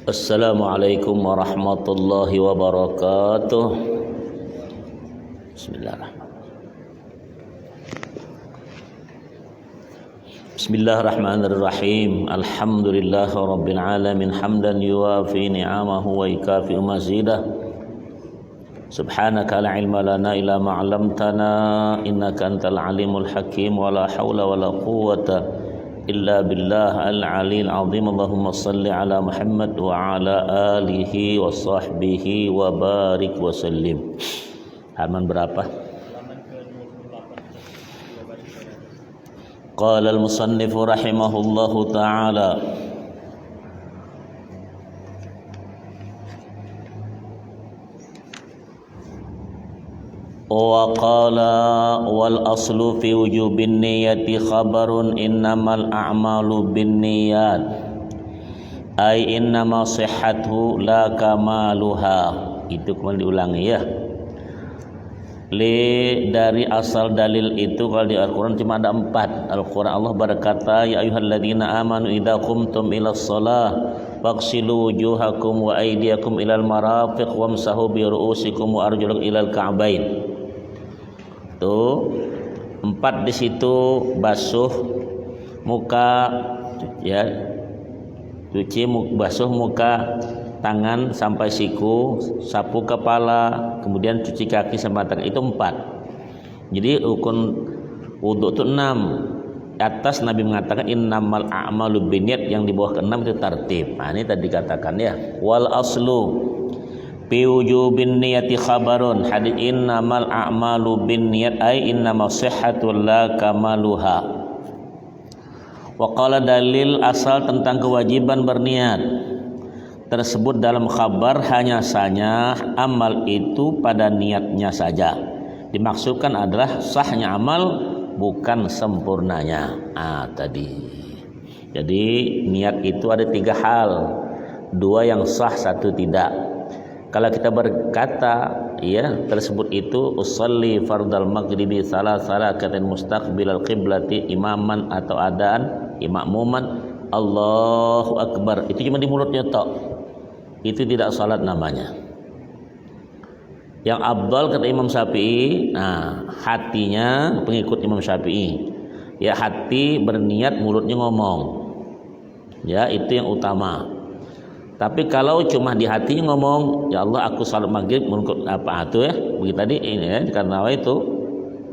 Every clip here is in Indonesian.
Assalamualaikum warahmatullahi wabarakatuh. Bismillahirrahmanirrahim. Alhamdulillahi rabbil alamin hamdan yuwafi ni'amahu wa yukafi mazidah. Subhanaka la ilma lana illa ma 'allamtana innaka antal alimul hakim wa la haula wa la quwwata illa billah al-'aliyyil 'azim. Allahumma shalli ala Muhammad wa ala alihi wa sahbihi wa barik wa sallim. Halaman berapa? Qala al-musannif rahimahullahu ta'ala wa qala wal aslu fi wujubin niyyati khabarun innamal a'malu binniyat ay innama sihhatu la kamaluha. Itu kemudian diulangi ya. Dari asal dalil itu kalau di Al-Quran cuma ada 4. Al-Quran Allah berkata, ya ayyuhalladzina amanu idza qumtum ilas shalah faghsilu wujuhakum wa aydiyakum ilal marafiq wamsahu bi ru'usikum wa arjulakum ilal ka'bain. Tuh 4 di situ, basuh muka ya, basuh muka, tangan sampai siku, sapu kepala, kemudian cuci kaki sampai tangan. Itu 4. Jadi rukun wudu itu 6. Atas Nabi mengatakan innamal a'malu binniyat, yang di bawah ke-6 itu tartib. Nah, ini tadi dikatakan ya. Wal aslu fi wujubin niyati khabarun hadits innamal a'malu binniyat ay innama sihhatu la kamaluha. Wa qala dalil asal tentang kewajiban berniat tersebut dalam khabar hanya saja amal itu pada niatnya saja. Dimaksudkan adalah sahnya amal, bukan sempurnanya. Tadi. Jadi niat itu ada 3 hal. 2 yang sah, 1 tidak. Kalau kita berkata ya tersebut itu usolli fardal maghribi salah rakatain mustaqbilal qiblati imaman atau adaan imakmuman Allahu akbar, itu cuma di mulutnya tok, itu tidak salat namanya. Yang afdal kata Imam Syafi'i, hatinya pengikut Imam Syafi'i ya, hati berniat mulutnya ngomong ya, itu yang utama. Tapi kalau cuma di hati ngomong, ya Allah aku salat maghrib menurut apa itu ya, begitu tadi ini ya, karena itu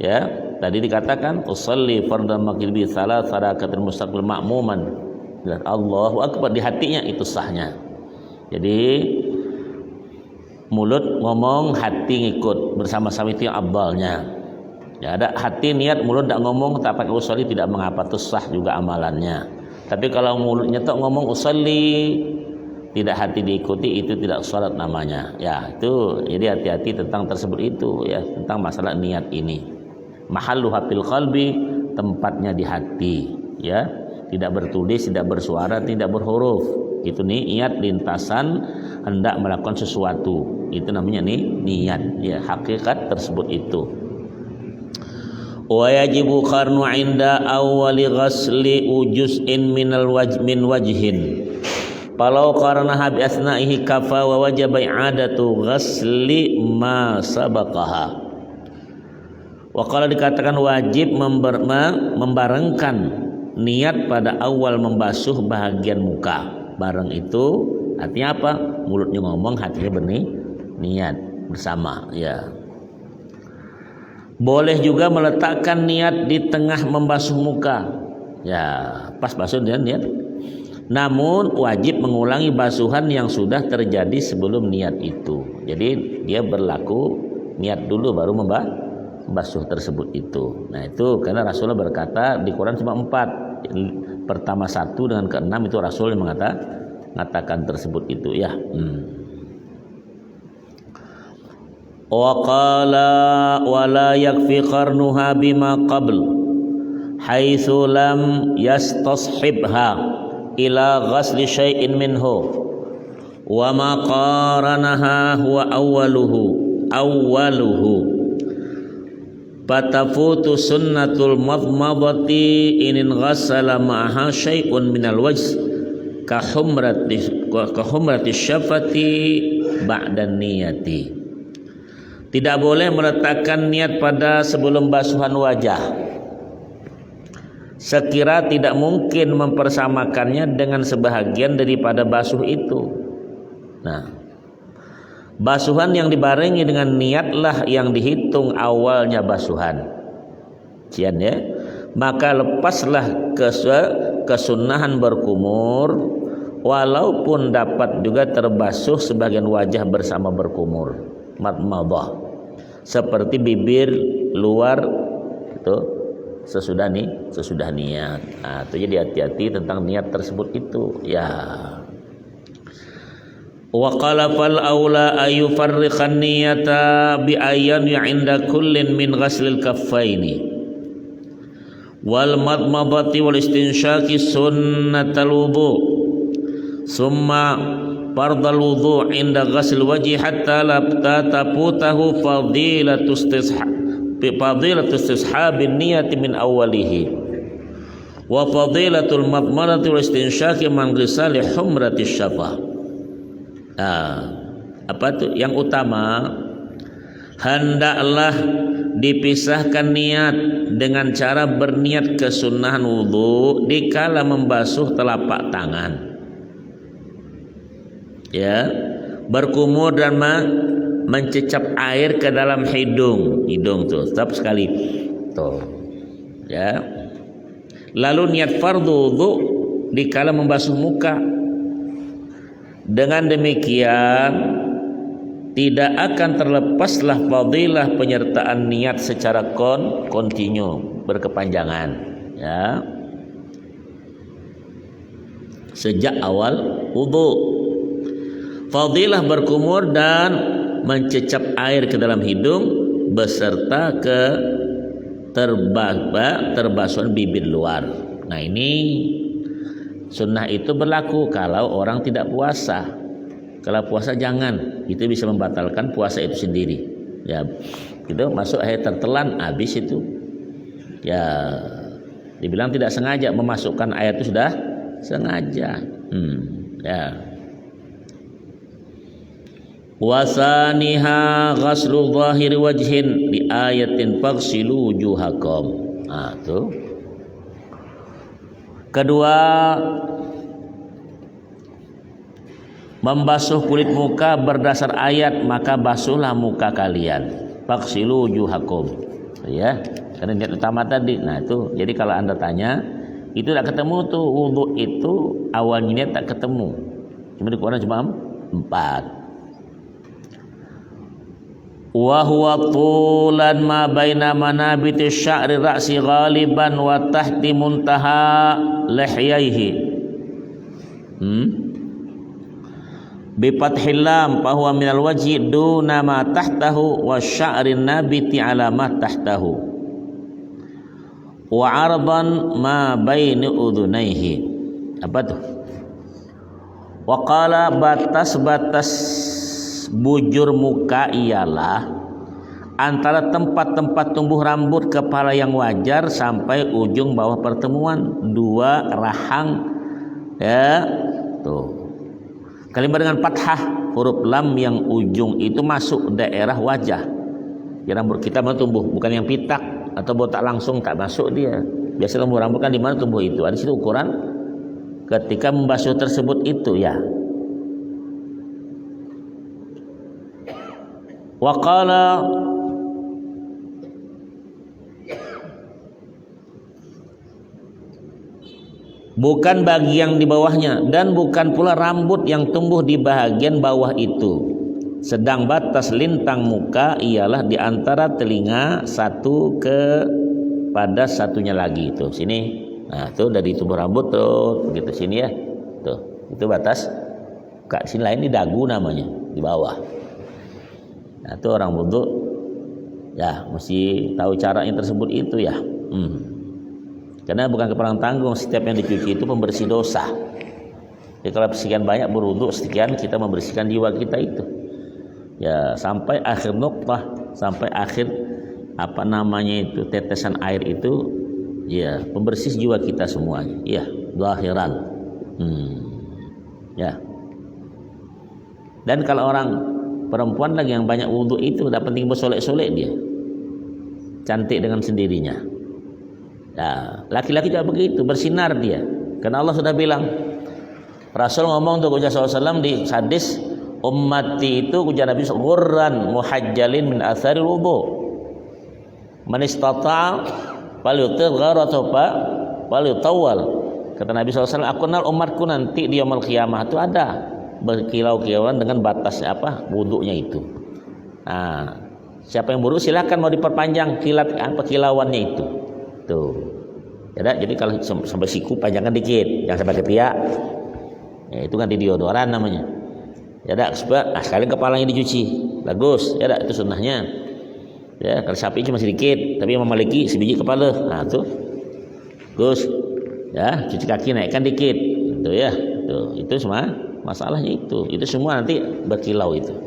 ya, tadi dikatakan usolli fardal maghribi salah rakatain mustaqbil makmuman, Allahu akbar, di hatinya itu sahnya. Jadi mulut ngomong, hati ngikut, bersama-sama, itu yang afdalnya. Ya, ada hati niat, mulut tidak ngomong, tak pakai usolli tidak mengapa, itu sah juga amalannya. Tapi kalau mulutnya tak ngomong usolli, tidak hati diikuti, itu tidak salat namanya. Ya, itu jadi hati-hati tentang tersebut itu ya, tentang masalah niat ini. Mahalluha fil qalbi, tempatnya di hati ya. Tidak bertulis, tidak bersuara, tidak berhuruf. Itu niat lintasan hendak melakukan sesuatu. Itu namanya niat ya, hakikat tersebut itu. Wa yajibu qarnu 'inda awwali ghasli ujuz'in min wajhin. Falau qaranaha bi asna'ihi kafa wa wajaba i'adatu ghasli ma sabaqaha. Wa qala dikatakan wajib membarengkan niat pada awal membasuh bahagian muka. Bareng itu artinya apa? Mulutnya ngomong, hatinya berniat bersama ya. Boleh juga meletakkan niat di tengah membasuh muka. Ya, pas basuh dia niat. Namun wajib mengulangi basuhan yang sudah terjadi sebelum niat itu. Jadi dia berlaku niat dulu baru membasuh tersebut itu. Nah itu karena Rasulullah berkata di Quran cuma 4. Pertama 1 dengan ke-6 itu Rasul yang mengatakan tersebut itu ya. Wa qala wa la yakfi qarnuha bima qabl haitsu lam yastashibha ila ghasli syai'in minhu wa ma qaranaha huwa awwaluhu fatafutu sunnatul madmadati inin ghassala ma'aha syai'un minal wajh ka ka humrati syafati ba'da niyati. Tidak boleh meletakkan niat pada sebelum basuhan wajah, sekira tidak mungkin mempersamakannya dengan sebahagian daripada basuh itu. Nah, basuhan yang dibarengi dengan niatlah yang dihitung awalnya basuhan. Cian ya. Maka lepaslah kesunahan berkumur, walaupun dapat juga terbasuh sebagian wajah bersama berkumur. Madmadah. Seperti bibir luar itu sesudah niat. Nah, itu jadi hati-hati tentang niat tersebut itu ya. Wa qala fal aula ayufarriqan niyata bi ayyan 'inda kullin min ghaslil kaffaini wal madmadati wal istinsyaqi sunnatal wudu summa fardal wudu 'inda ghasl wajhi hatta la taputahu fadilatu istishabin niyati min awwalihi wa fadilatul madmadati wal istinsyaqi man ghisali humrati syafah. Apa tuh yang utama? Hendaklah dipisahkan niat dengan cara berniat kesunahan wudu dikala membasuh telapak tangan. Ya, berkumur dan mencecap air ke dalam hidung tuh tetap sekali tuh ya. Lalu niat fardhu wudu dikala membasuh muka. Dengan demikian tidak akan terlepaslah fadilah penyertaan niat secara kontinu berkepanjangan ya sejak awal wudu. Fadilah berkumur dan mencecap air ke dalam hidung beserta ke terbasuhan bibir luar. Nah, ini sunnah itu berlaku kalau orang tidak puasa. Kalau puasa jangan, itu bisa membatalkan puasa itu sendiri. Ya, gitu masuk air tertelan habis itu. Ya, dibilang tidak sengaja, memasukkan air itu sudah sengaja. Ya. Wasaniha ghaslu zahiri wajhin di ayatin faghsilu wujuhakum. Nah, tuh. Kedua, membasuh kulit muka berdasar ayat, maka basuhlah muka kalian. Faghsilu wujuhakum. Ya, karena niat utama tadi. Nah, itu. Jadi kalau Anda tanya, itu tak ketemu tuh wudu itu awalnya niat tak ketemu. Cuma di Quran cuma 4. Wa huwa tulan ma baina manabiti sya'ri ra'si ghaliban wa tahti muntaha lihyaihi bi fathil lam fa huwa minal wajhi duna ma tahtahu wa sya'ri nabiti ala ma tahtahu wa 'ardan ma baini udhunaihi. Apa tuh? Wa qala batas bujur muka ialah antara tempat-tempat tumbuh rambut kepala yang wajar sampai ujung bawah pertemuan dua rahang ya tuh. Kalimat dengan fathah huruf lam yang ujung itu masuk daerah wajah. Ya, rambut kita mau tumbuh, bukan yang pitak atau botak langsung tak masuk dia. Biasanya tumbuh rambut kan di mana tumbuh itu. Ada situ ukuran ketika membasuh tersebut itu ya. Waqala bukan bagi yang di bawahnya dan bukan pula rambut yang tumbuh di bahagian bawah itu. Sedang batas lintang muka ialah di antara telinga satu ke pada satunya lagi itu. Sini. Nah, tuh dari tumbuh rambut tuh begitu sini ya. Tuh, itu batas. Kak sini lain di dagu namanya, di bawah. Nah, itu orang wudu ya mesti tahu caranya tersebut itu ya. Karena bukan keperang tanggung, setiap yang dicuci itu pembersih dosa. Jadi kalau sekian banyak berwudu, sekian kita membersihkan jiwa kita itu. Ya sampai akhir nuqtah, sampai akhir apa namanya itu tetesan air itu, ya pembersih jiwa kita semuanya. Ya zahiran. Ya. Dan kalau orang perempuan lagi yang banyak wudhu itu tidak penting bersolek-solek dia, cantik dengan sendirinya. Nah, laki-laki juga begitu, bersinar dia. Karena Allah sudah bilang, Rasul ngomong tuh ujar SAW di hadis, ummati itu ujar Nabi ghurran muhajjalin min atharil wudu. Man istata'a falyutir gharathu falyutawwal. Kata Nabi SAW, aku kenal umatku nanti di yaumul qiyamah itu ada berkilau-kilauan dengan batasnya wudunya itu. Nah, siapa yang wudu silakan mau diperpanjang kilauannya itu. Tuh. Jadi kalau sampai siku panjangkan dikit, jangan sampai ketiak. Ya, itu ganti deodoran namanya. Sekali kepalanya dicuci, bagus. Itu sunnahnya. Ya, kalau sapi cuma sedikit, tapi yang memiliki sebiji kepala. Nah, tuh. Bagus. Ya, cuci kaki naikkan dikit. Tuh ya. Tuh, itu semua masalahnya itu. Itu semua nanti berkilau itu.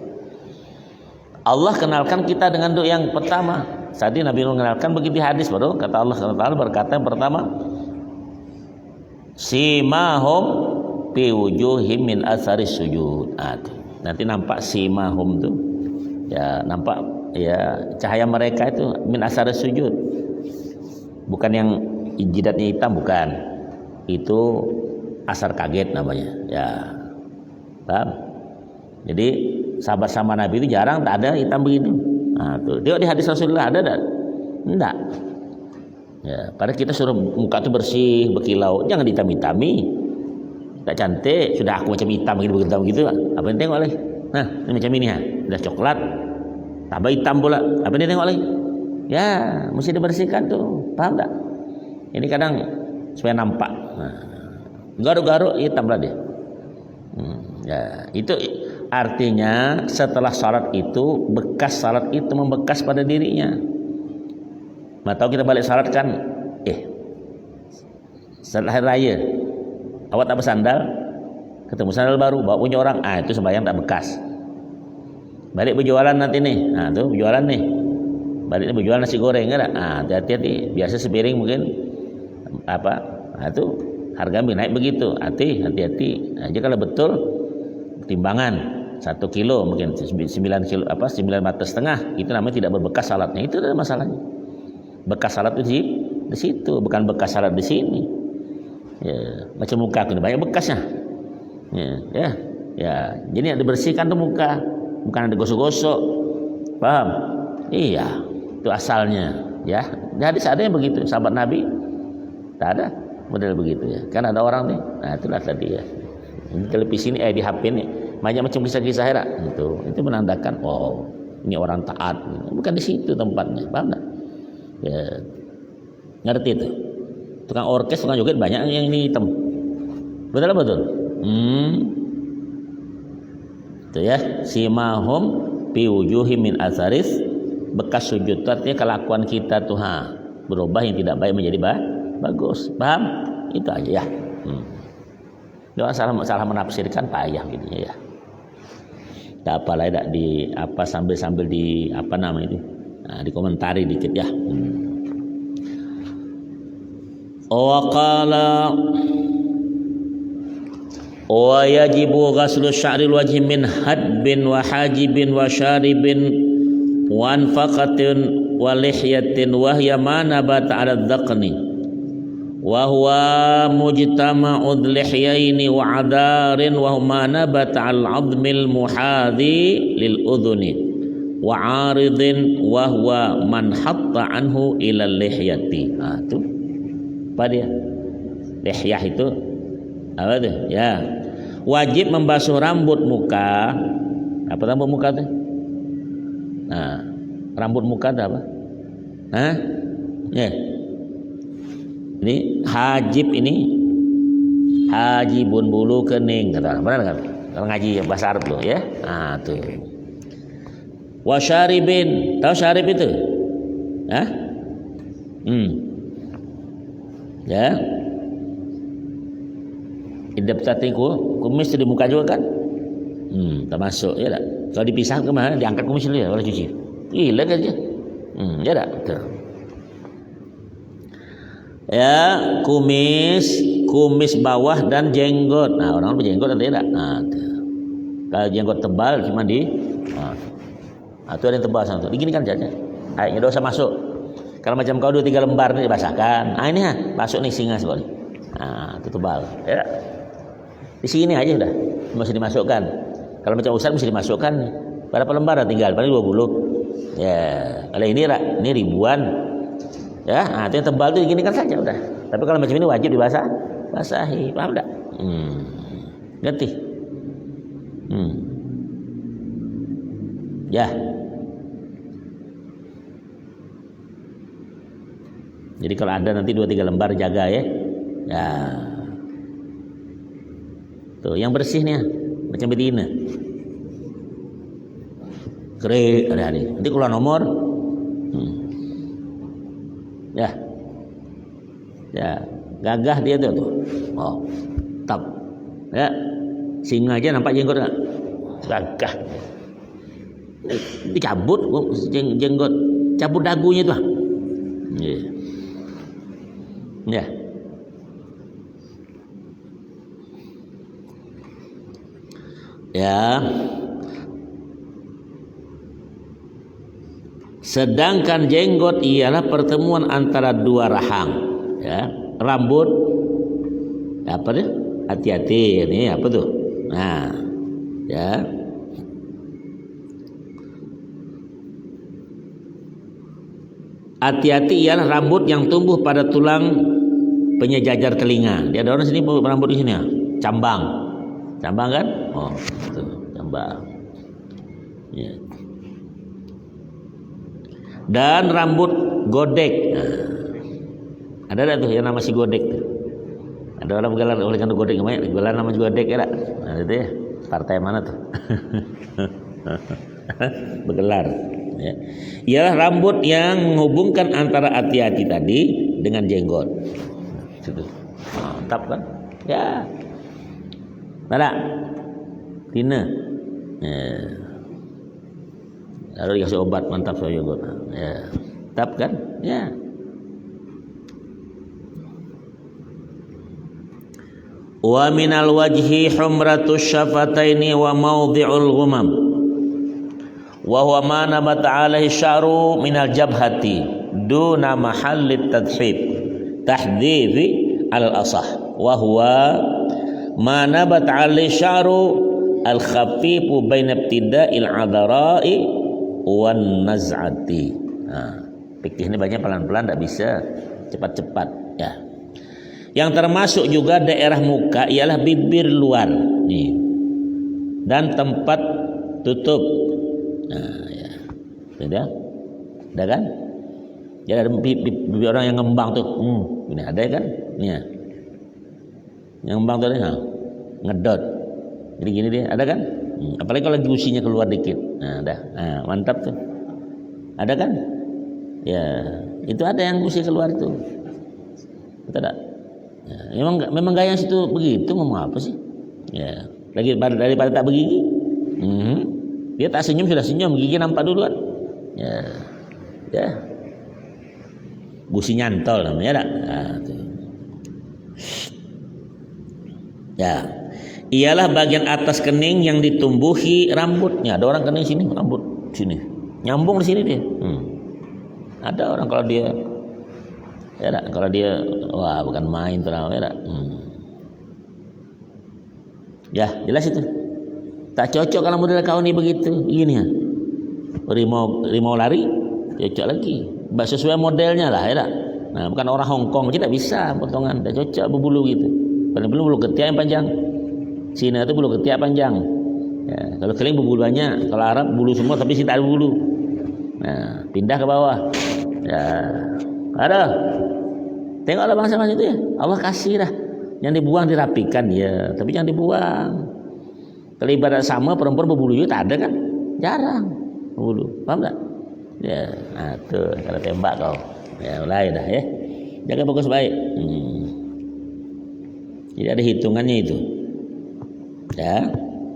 Allah kenalkan kita dengan doa yang pertama. Tadi Nabi mengenalkan begitu hadis baru kata Allah SWT berkata yang pertama, simahum fi wujuhim min atharis sujud. Nanti nampak simahum tuh. Ya, nampak ya cahaya mereka itu min atharis sujud. Bukan yang jidatnya hitam, bukan. Itu asar kaget namanya. Ya. Paham? Jadi sahabat sama Nabi itu jarang tak ada hitam begitu. Nah, tuh. Dia di hadis Rasulullah ada tak? Enggak. Ya, karena kita suruh muka itu bersih, berkilau, jangan dihitam-hitami. Tak cantik, sudah aku macam hitam begitu. Apa yang tengok lagi? Nah, ini macam ini sudah coklat, tambah hitam pula. Apa yang tengok lagi? Ya, mesti dibersihkan tuh. Paham tak? Ini kadang supaya nampak. Nah, garuk-garuk hitam lah dia. Ya, itu artinya setelah salat itu bekas salat itu membekas pada dirinya. Tahu kita balik salat kan, setelah hari raya, awak tak bersandal, ketemu sandal baru, bawa punya orang, itu sembahyang tak bekas. Balik berjualan nanti nih, tuh berjualan nih, baliknya berjualan nasi goreng kan, hati-hati, biasa sepiring mungkin itu harga naik begitu, hati-hati. Aja kalau betul timbangan 1 kilo mungkin 9 kilo 9,5 meter, itu namanya tidak berbekas salatnya. Itu adalah masalahnya. Bekas salat itu di situ, bukan bekas salat di sini. Ya, macam muka aku banyak bekasnya. Ya. Jadi yang dibersihkan tuh muka, bukan ada gosok-gosok. Paham? Iya, itu asalnya. Ya, jadi ada yang begitu. Sahabat Nabi tak ada model begitu ya. Kan ada orang nih. Nah, itulah tadi ya. Ini televisi ini di HP ini banyak macam kisah-kisah herat itu menandakan ini orang taat, bukan di situ tempatnya. Paham tak? Ya, ngerti itu. Tukang orkes, tukang joget banyak yang ini hitam. Betul. Itu ya, simahum fi wujuhim min atharis, bekas sujud. Artinya kelakuan kita tuh berubah yang tidak baik menjadi bagus. Paham? Itu aja ya. Doa salah menafsirkan payah gitu ya. Tak apalah tak di sambil di itu. Dikomentari dikit ya. Qala wa yajibu ghaslu sya'ril wajhi min hadbin wa hajibin wa syaribin wa anfaqatin wa lihyatin wa hiya ma nabata 'ala dhaqni wa huwa mujtama'ud lihyaini wa 'adarin wa huma nabata 'al-'admil muhadhi lil udhuni wa 'aridin wa huwa man hatta anhu ila lihyati. Itu apa dia? Lihyah itu apa tuh? Ya, wajib membasuh rambut muka. Apa rambut muka tuh? Rambut muka itu apa? Ya. Ini hajib, ini hajibun bulu kening, kata benar kan? Kalau ngaji bahasa Arab loh ya. Tuh. Wa syaribin, tahu syarib itu? Ya. Idap tatiku, kumis di muka juga kan? Termasuk ya tak? Kalau dipisah ke mana? Diangkat kumis dulu ya, kalau cuci. Gila kan aja. Ya tak? Betul. Ya, kumis bawah dan jenggot. Orang berjenggot ada tidak? Kalau jenggot tebal cuma di itu ada yang tebal sama tuh. Digini kan saja. Airnya dosa masuk. Kalau macam kau 2-3 lembar ini dibasahkan. Ini masuk nih singa sekali. Itu tebal. Ya. Di sini aja udah masih dimasukkan. Kalau macam besar mesti dimasukkan. Berapa lembar tinggal? Paling 20. Ya. Kalau ini ribuan. Ya, itu yang tebal itu digini kan saja udah. Tapi kalau macam ini wajib basahi. Paham enggak? Ngerti? Ya. Jadi kalau ada nanti 2-3 lembar jaga ya. Ya. Tuh, yang bersihnya macam betina. Keren ada. Nanti keluar nomor. Ya. Ya, gagah dia tuh. Oh. Tap. Ya. Singa aja nampak jenggot enggak? Gagah. Dicabut jenggot, cabut dagunya tuh. Ya. Ya. Sedangkan jenggot ialah pertemuan antara dua rahang, ya. Rambut apa dia? Hati-hati ini apa tuh? Nah, ya. Hati-hati ialah rambut yang tumbuh pada tulang penyejajar telinga. Dia ada orang sini rambut di sini ya. Cambang kan? Oh, itu cambang. Ya. Dan rambut godek. Ada tak tuh yang nama si godek tuh? Ada orang bergelar oleh karena godek namanya, bergelar nama godek ya tak? Nah, itu ya. Partai mana tuh? Bergelar. Ya. Ialah rambut yang menghubungkan antara hati-hati tadi dengan jenggot. Situ. Mantap kan? Ya. Ada. Tina. Ya. Lalu dikasih obat mantap soal jenggot. Ya. Mantap kan? Ya. Wa minal wajhi humratus syafataini wa mawdhi'ul ghumam. Wa huwa ma nabata alaihi sya'ru minal jabhati duna mahallit tadhib tahdhibi al-asah wa huwa ma nabata alaihi sya'ru al-khafifu baina ibtida'il adara'i wan naz'ati. Fikih ini banyak pelan-pelan, tidak bisa cepat-cepat ya. Yang termasuk juga daerah muka ialah bibir luar nih dan tempat tutup. Nah, ya. Ada kan? Ya ada bibir orang yang ngembang tuh. Ini ada kan? Nih. Ya. Yang ngembang tuh ngedot. Jadi gini dia, ada kan? Apalagi kalau gusinya keluar dikit. Nah, ada. Nah, mantap tuh. Ada kan? Ya, itu ada yang gusi keluar itu. Itu ada. Ya, memang gaya situ begitu, mau apa sih? Ya, lagi daripada tak bergigi. Dia tak senyum sudah senyum, gigi nampak duluan. Ya. Gusi nyantol namanya tak? Ya. Ialah bagian atas kening yang ditumbuhi rambutnya. Ada orang kening sini, rambut sini. Nyambung di sini dia. Ada orang kalau dia wah bukan main terang ya. Ya, jelas itu. Tak cocok kalau model kau ni begitu. Begini ya. Rimau lari cocok lagi. Sesuai modelnya lah ya. Nah, bukan orang Hongkong tidak bisa potongan, tak cocok berbulu gitu. Paling belum bulu ketiak yang panjang. Cina itu bulu ketiak panjang. Ya, kalau keling berbulu banyak, kalau Arab bulu semua tapi sini tak ada bulu. Nah, pindah ke bawah. Ya. Ada. Tengoklah bangsa-bangsa itu ya. Allah kasih dah. Yang dibuang dirapikan ya, tapi jangan dibuang. Kalau ibarat sama perempuan berbulu juga tak ada kan? Jarang berbulu. Paham tak? Ya, nah tuh kalau tembak kau. Ya, mulai dah ya. Jaga fokus baik. Jadi ada hitungannya itu. Ya.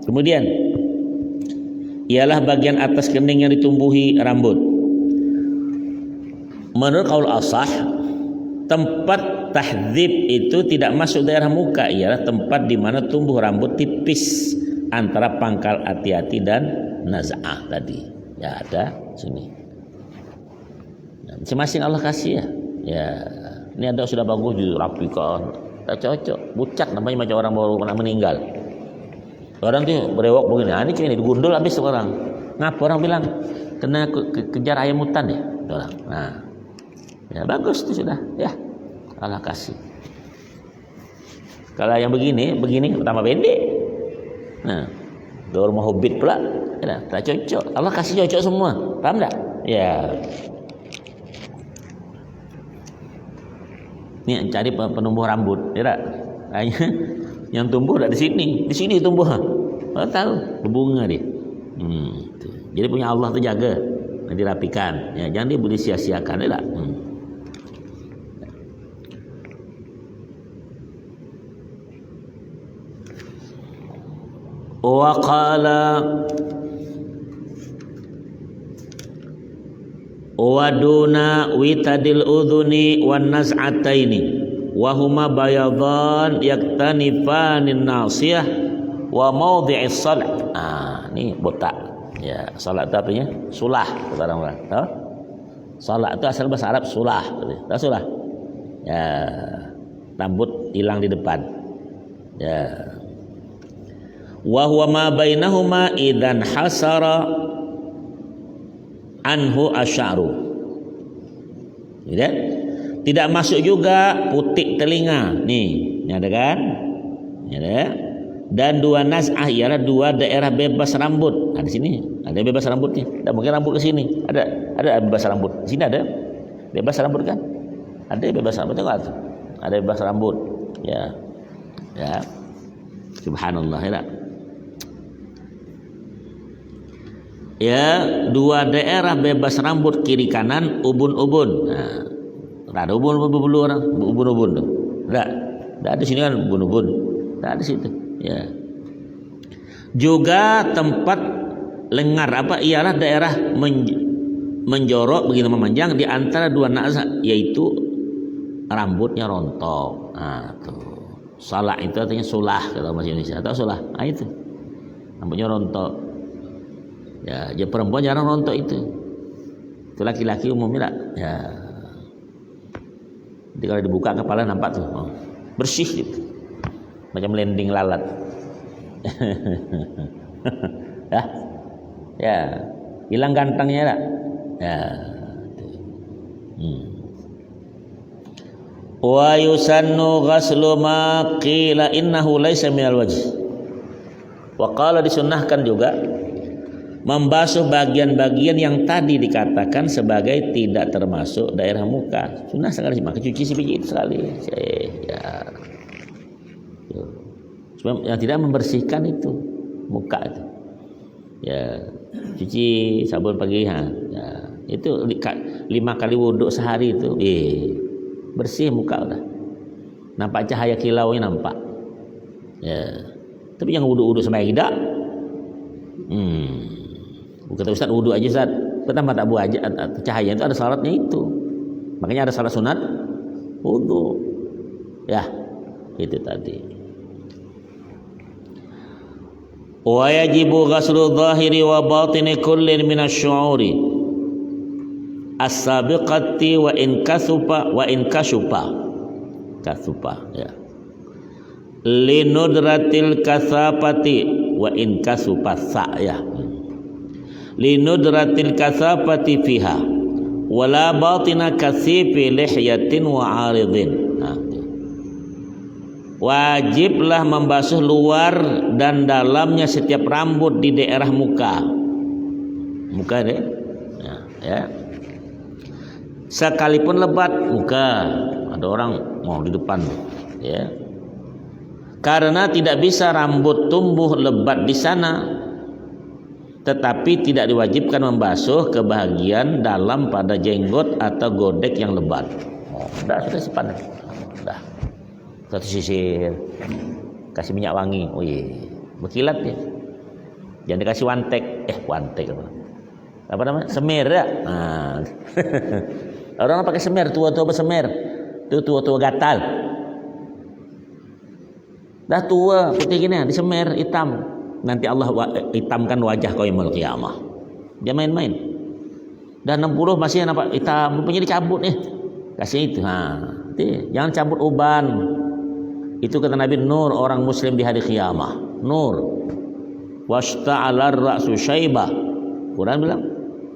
Kemudian ialah bagian atas kening yang ditumbuhi rambut. Menurut qaul asah, tempat tahdzib itu tidak masuk daerah muka, ialah tempat di mana tumbuh rambut tipis antara pangkal hati-hati dan naz'ah tadi. Ya ada sini. Nah, masing-masing Allah kasih ya. Ya, ini ada sudah bagus dirapikan. Tak cocok, bucat namanya macam orang baru kena meninggal. Orang tuh berewok begini. Nah, ini digundul habis orang. Ngapa orang bilang kena kejar ayam hutan ya? Orang. Nah, ya bagus itu sudah. Ya, Allah kasih. Kalau yang begini pertama pendek. Nah, rumah hobbit pula. Ya, tak cocok. Allah kasih cocok semua. Paham tak? Ya. Ini cari penumbuh rambut, ya tak? Yang tumbuh tak di sini tumbuh. Kalau tahu berbunga dia. Jadi punya Allah tu jaga, dirapikan. Ya, jangan dia boleh sia-siakan, ya tak? Wa qala waduna witadil udhuni wan naz'ataini wa huma bayadan yaktanifanin nasiyah wa mawdhi'is salat. Ini botak. Ya, salat itu artinya sulah kata orang-orang. Tahu? Salat itu asal bahasa Arab sulah. Tahu sulah? Ya, rambut hilang di depan. Ya. Wa huwa ma bainahuma idzan hasara anhu asy'aru. Tidak masuk juga putik telinga. Nih, ini ada kan? Ini ada. Dan dua naz'ah ialah dua daerah bebas rambut. Di sini ada bebas rambutnya. Tak mungkin rambut ke sini. Ada bebas rambut. Di sini ada bebas rambut kan? Ada bebas rambut tengok tuh. Ada bebas rambut. Ya. Ya. Subhanallah ya. Ya, dua daerah bebas rambut kiri kanan ubun-ubun. Nah, ada ubun-ubun orang, ubun-ubun tuh. Enggak ada sini kan ubun-ubun. Enggak ada situ. Ya. Juga tempat lengar ialah daerah menjorok begitu memanjang di antara dua naz'ah, yaitu rambutnya rontok. Nah, tuh. Salah itu artinya sulah kalau bahasa Indonesia. Atau sulah. Nah, itu. Rambutnya rontok. Ya, perempuan jarang rontok itu. Itu laki-laki umumnya tak. Ya. Jadi kalau dibuka kepala nampak tuh, bersih gitu. Macam landing lalat. Ya, hilang gantengnya tak. Ya. Wa yusannu ghaslu ma qila innahu laisa minal wajh. Wa qala disunnahkan juga membasuh bagian-bagian yang tadi dikatakan sebagai tidak termasuk daerah muka. Sunnah sekali, maka cuci sebiji itu sekali. Ya. Sebab yang tidak membersihkan itu muka itu. Ya, cuci sabun pagi ya. Itu 5 kali wuduk sehari itu. Bersih muka udah. Nampak cahaya kilaunya nampak. Ya. Tapi yang wuduk-wuduk sama tidak. Kata Ustaz wudhu aja Ustaz, pertama tak buat aja cahaya itu ada salatnya itu. Makanya ada salat sunat wudhu. Ya, itu tadi. Wa yajibu ghaslu dhahiri wa batini kullin minasy-syu'uri as-sabiqati wa in kashupa ya. Linudratil kasafati wa in kasupa ya. Linudratil kasafati fiha wala batina kasifi lihyatin wa aridin. Wajiblah membasuh luar dan dalamnya setiap rambut di daerah muka deh ya. Sekalipun lebat muka, ada orang mau di depan ya, karena tidak bisa rambut tumbuh lebat di sana. Tetapi tidak diwajibkan membasuh ke bagian dalam pada jenggot atau godek yang lebat. Sudah simpan. Sudah. Satu sisir. Kasih minyak wangi. Berkilat ya. Jangan dikasih wantek apa namanya? Semir ya. Nah. Orang pakai semir, tua-tua bersemir. Itu tua-tua gatal. Dah tua, putih gini, disemir hitam. nanti Allah hitamkan wajah kau yaumul qiyamah. Dia main-main. Dan 60 masih nampak hitam, rupanya dicabut nih. Kasih itu. Jangan cabut uban. Itu kata Nabi, nur orang muslim di hari qiyamah. Nur. Washta'alar ra'su syaibah. Quran bilang,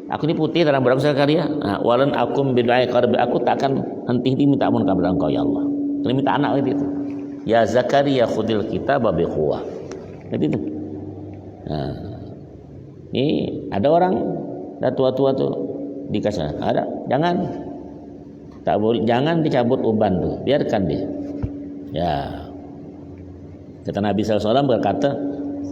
aku ini putih dalam berapa sekali ya. Walan akum bid'ai qarbi, aku tak akan henti minta ampun kepada engkau ya Allah. Kalau minta anak itu. Ya Zakaria khudil kitaba bi quwwah. Itu. Ini ada orang dah tua-tua tuh dikasih. Ada. Jangan. Tak boleh, jangan dicabut uban tuh. Biarkan dia. Ya. Kata Nabi SAW berkata,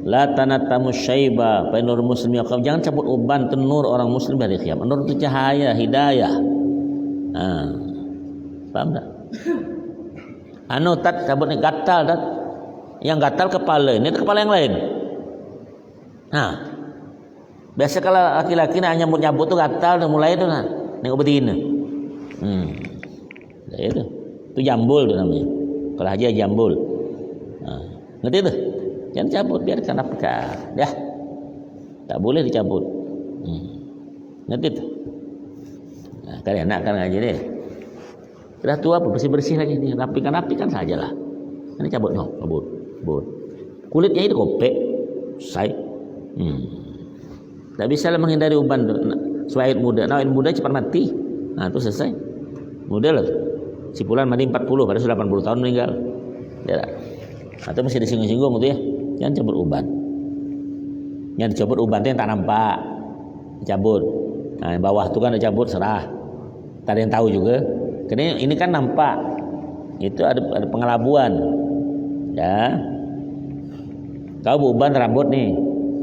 la tanatamu syaiba fa nur muslim yaqam, jangan cabut uban tenur orang muslim dari qiyamah. Nur itu cahaya, hidayah. Paham tak? Tat cabut ni gatal tat. Yang gatal kepala, ini kepala yang lain. Biasa kalau laki-laki nak nyambut-nyambut tu gatal dah mulai tu nengok betina. Itu jambul tu namanya. Kalau haji jambul. Ngerti tu? Jangan cabut, biarkan apakah. Ya. Tak boleh dicabut. Ngerti tu? Kan enak kan ngaji ni. Sudah tua apa bersih-bersih lagi ni. Rapikan sajalah. Ini cabut no, cabut. Kulitnya itu kopek. Sai. Tak bisa lah menghindari uban tu. Suaid muda. Awet muda cepat mati. Tu selesai. Muda lah. Si Fulan mati 40, pada 80 tahun meninggal. Ya. Atau masih disinggung-singgung gitu ya. Jangan cabut uban. Yang dicabut uban itu yang tak nampak. Dicabut. Yang bawah tu kan dicabut serah. Tak ada yang tahu juga. Karena ini kan nampak. Itu ada pengelabuan. Ya. Kau beruban rambut nih.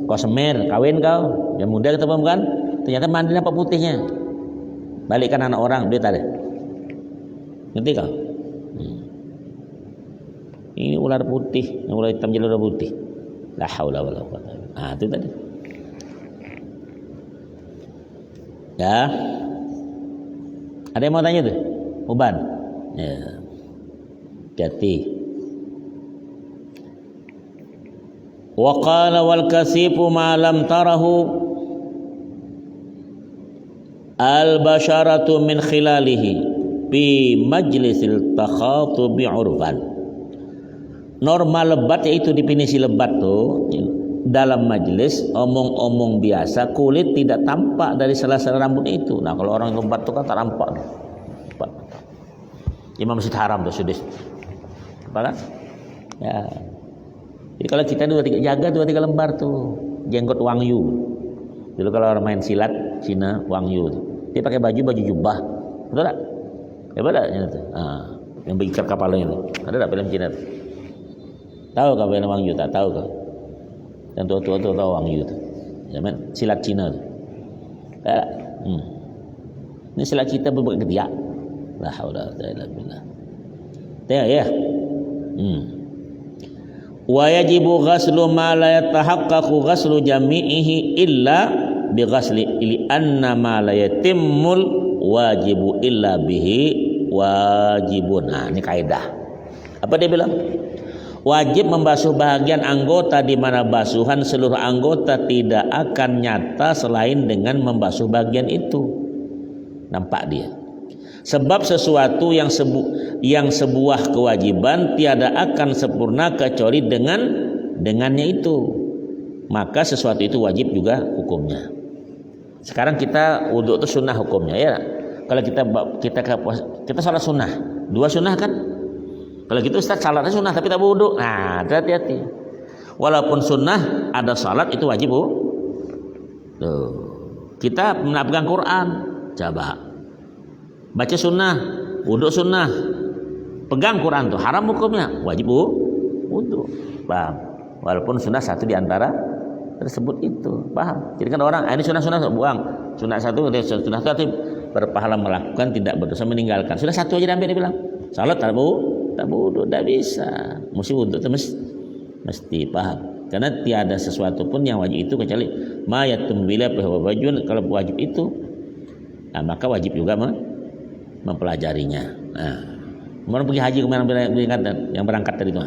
Kau semer, kawin kau. Yang muda ketemu kan. Ternyata mandi nampak putihnya. Balikkan anak orang, dia tak ada. Ngerti kau? Ini ular putih, yang ular hitam jadi ular putih. La haula wala quwwata. Itu tadi. Ya. Ada yang mau tanya tuh? Uban. Ya. Hati. Wa qala wal kasifu ma lam tarahu al basharatu min khilalihi bi majlisil takhatubi urban. Normal lebat yaitu definisi lebat tuh dalam majlis omong-omong biasa, kulit tidak tampak dari sela-sela rambut itu. Nah kalau orang lebat tuh kan tak nampak. Imam Masjid Haram tuh sudah. Apa kan? Ya. Jadi kalau kita jaga 2-3 lembar tuh jenggot wangyu. Dulu kalau orang main silat Cina wangyu tuh. Dia pakai baju jubah. Betul tak? Ya betul tak? Yang berikat kepalanya tuh. Ada tak film Cina tuh? Tahu kau film wangyu tak? Tahu kau? Dan tua-tua tahu wangyu tuh. Zaman silat Cina tuh. Ya. Ini silat kita berbuat ketiak. La haula wala quwwata illa billah. Tengok ya. Wa yajibu ghaslu ma la yatahaqqaqu ghaslu jami'ihi illa bi ghasli li anna ma la yatimmul wajibu illa bihi wajibun. Ini kaidah. Apa dia bilang? Wajib membasuh bahagian anggota di mana basuhan seluruh anggota tidak akan nyata selain dengan membasuh bagian itu. Nampak dia. Sebab sesuatu yang sebuah kewajiban tiada akan sempurna kecuali dengannya itu. Maka sesuatu itu wajib juga hukumnya. Sekarang kita wudhu itu sunnah hukumnya ya. Kalau kita salat sunnah, 2 sunnah kan? Kalau gitu Ustaz salatnya sunnah tapi tak wudhu. Nah, hati-hati. Walaupun sunnah ada salat itu wajib. Tuh. Kita memegang Quran, coba. Baca sunnah, wudhu sunnah, pegang Quran tuh haram hukumnya, wajib wudhu, paham? Walaupun sunnah satu di antara tersebut itu, paham? Jadi kan orang ini sunnah buang, sunnah satu berpahala melakukan tidak berdosa meninggalkan. Sudah satu aja diambil dia bilang, salat tak wudhu, tak bisa, mesti wudhu itu mesti paham? Karena tiada sesuatu pun yang wajib itu kecuali mayatum bila wajibun. Kalau wajib itu, nah, maka wajib juga mempelajarinya. Nah, mau pergi haji kemana yang berangkat dari itu?